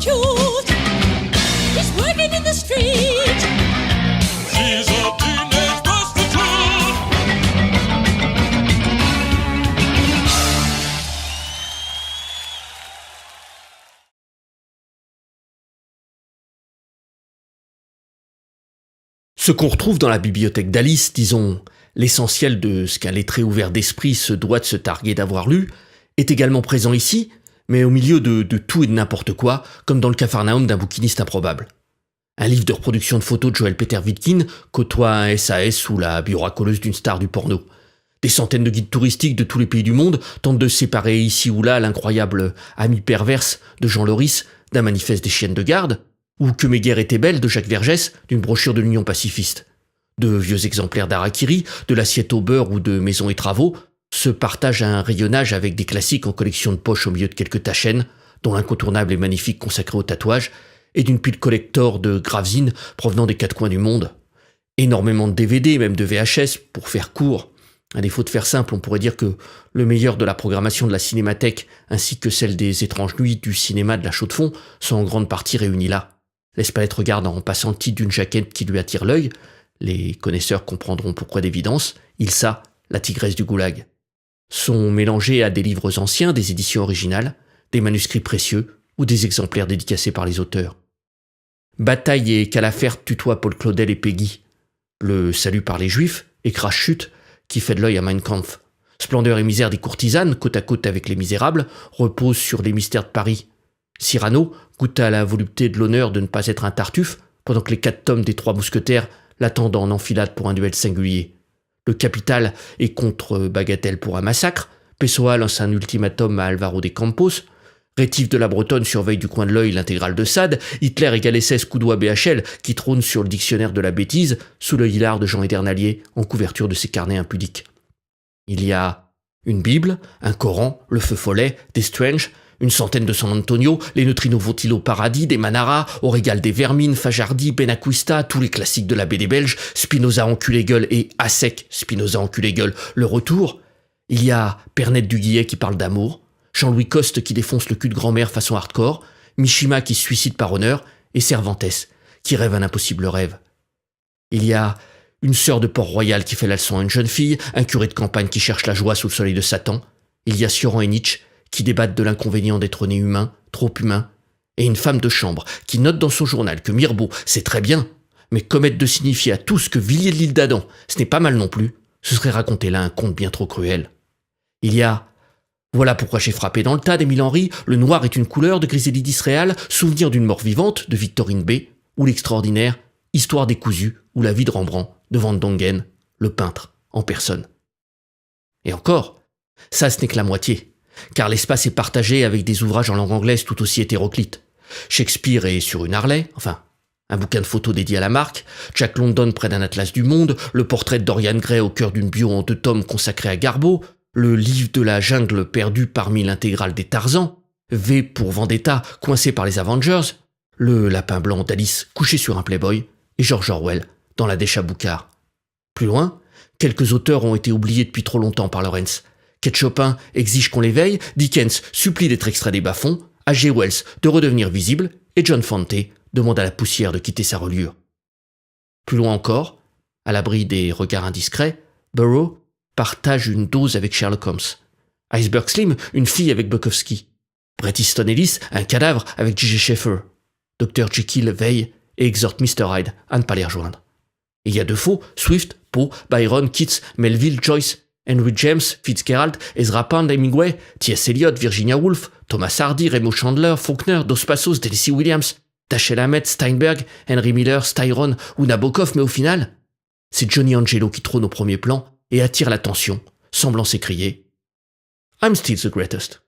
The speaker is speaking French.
prostitute. He's working in the street. She's a teenage prostitute. Ce qu'on retrouve dans la bibliothèque d'Alice, disons l'essentiel de ce qu'un lettré ouvert d'esprit se doit de se targuer d'avoir lu, est également présent ici, mais au milieu de tout et de n'importe quoi, comme dans le Capharnaüm d'un bouquiniste improbable. Un livre de reproduction de photos de Joël Peter Witkin côtoie un SAS ou la bioracoleuse d'une star du porno. Des centaines de guides touristiques de tous les pays du monde tentent de séparer ici ou là l'incroyable amie perverse de Jean Loris d'un manifeste des chiennes de garde, ou Que mes guerres étaient belles de Jacques Vergès d'une brochure de l'Union pacifiste. De vieux exemplaires d'Harakiri, de l'assiette au beurre ou de Maisons et Travaux se partagent un rayonnage avec des classiques en collection de poche au milieu de quelques tachènes, dont l'incontournable et magnifique consacré au tatouage, et d'une pile collector de gravesines provenant des quatre coins du monde. Énormément de DVD, même de VHS, pour faire court. À défaut de faire simple, on pourrait dire que le meilleur de la programmation de la Cinémathèque ainsi que celle des étranges nuits du cinéma de la Chaux-de-Fonds sont en grande partie réunis là. L'Espalette regarde en passant le titre d'une jaquette qui lui attire l'œil. Les connaisseurs comprendront pourquoi d'évidence. Ilsa, la tigresse du goulag. Sont mélangés à des livres anciens, des éditions originales, des manuscrits précieux ou des exemplaires dédicacés par les auteurs. Bataille et Calafert tutoient Paul Claudel et Peggy. Le salut par les Juifs et Crash Chute qui fait de l'œil à Mein Kampf. Splendeur et misère des courtisanes, côte à côte avec les misérables, reposent sur les mystères de Paris. Cyrano goûte à la volupté de l'honneur de ne pas être un Tartuffe, pendant que les 4 tomes des 3 mousquetaires l'attendent en enfilade pour un duel singulier. Le Capital est contre Bagatelle pour un massacre, Pessoa lance un ultimatum à Alvaro de Campos, Rétif de la Bretonne surveille du coin de l'œil l'intégrale de Sade, Hitler égale SS coup doigt BHL qui trône sur le dictionnaire de la bêtise, sous l'œil hilar de Jean Edernalier en couverture de ses carnets impudiques. Il y a une Bible, un Coran, le feu follet, des Strange, une centaine de San Antonio, les neutrinos vont-ils au paradis, des Manara, au régal des Vermines, Fajardi, Benacquista, tous les classiques de la BD belge, Spinoza enculé-gueule et à sec Spinoza enculé-gueule, le retour. Il y a Pernette Duguillet qui parle d'amour, Jean-Louis Coste qui défonce le cul de grand-mère façon hardcore, Mishima qui se suicide par honneur et Cervantes qui rêve un impossible rêve. Il y a une sœur de Port-Royal qui fait la leçon à une jeune fille, un curé de campagne qui cherche la joie sous le soleil de Satan. Il y a Sioran et Nietzsche qui débattent de l'inconvénient d'être né humain, trop humain, et une femme de chambre qui note dans son journal que Mirbeau, c'est très bien, mais commettre de signifier à tous que Villiers de l'île d'Adam, ce n'est pas mal non plus, ce serait raconter là un conte bien trop cruel. Il y a Voilà pourquoi j'ai frappé dans le tas d'Émile Henry, Le noir est une couleur de Griselidis Réal, Souvenir d'une mort vivante de Victorine B, ou l'extraordinaire Histoire décousue ou La vie de Rembrandt de Van Dongen, le peintre en personne. Et encore, ça ce n'est que la moitié. Car l'espace est partagé avec des ouvrages en langue anglaise tout aussi hétéroclites. Shakespeare est sur une Harley, enfin, un bouquin de photos dédié à la marque, Jack London près d'un atlas du monde, le portrait de Dorian Gray au cœur d'une bio en 2 tomes consacré à Garbo, le livre de la jungle perdu parmi l'intégrale des Tarzans, V pour Vendetta coincé par les Avengers, le lapin blanc d'Alice couché sur un Playboy, et George Orwell dans la Dèche à Boucard. Plus loin, quelques auteurs ont été oubliés depuis trop longtemps par Lawrence. Kate Chopin exige qu'on l'éveille, Dickens supplie d'être extrait des bas-fonds, H.G. Wells de redevenir visible, et John Fante demande à la poussière de quitter sa reliure. Plus loin encore, à l'abri des regards indiscrets, Burroughs partage une dose avec Sherlock Holmes. Iceberg Slim, une fille avec Bukowski. Bret Easton Ellis, un cadavre avec J.G. Schaeffer. Dr. Jekyll veille et exhorte Mr. Hyde à ne pas les rejoindre. Et il y a Defoe, Swift, Poe, Byron, Keats, Melville, Joyce, Henry James, Fitzgerald, Ezra Pound, Hemingway, T.S. Eliot, Virginia Woolf, Thomas Hardy, Raymond Chandler, Faulkner, Dos Passos, Tennessee Williams, Dashiell Hammett, Steinberg, Henry Miller, Styron ou Nabokov, mais au final, c'est Johnny Angelo qui trône au premier plan et attire l'attention, semblant s'écrier « I'm still the greatest ».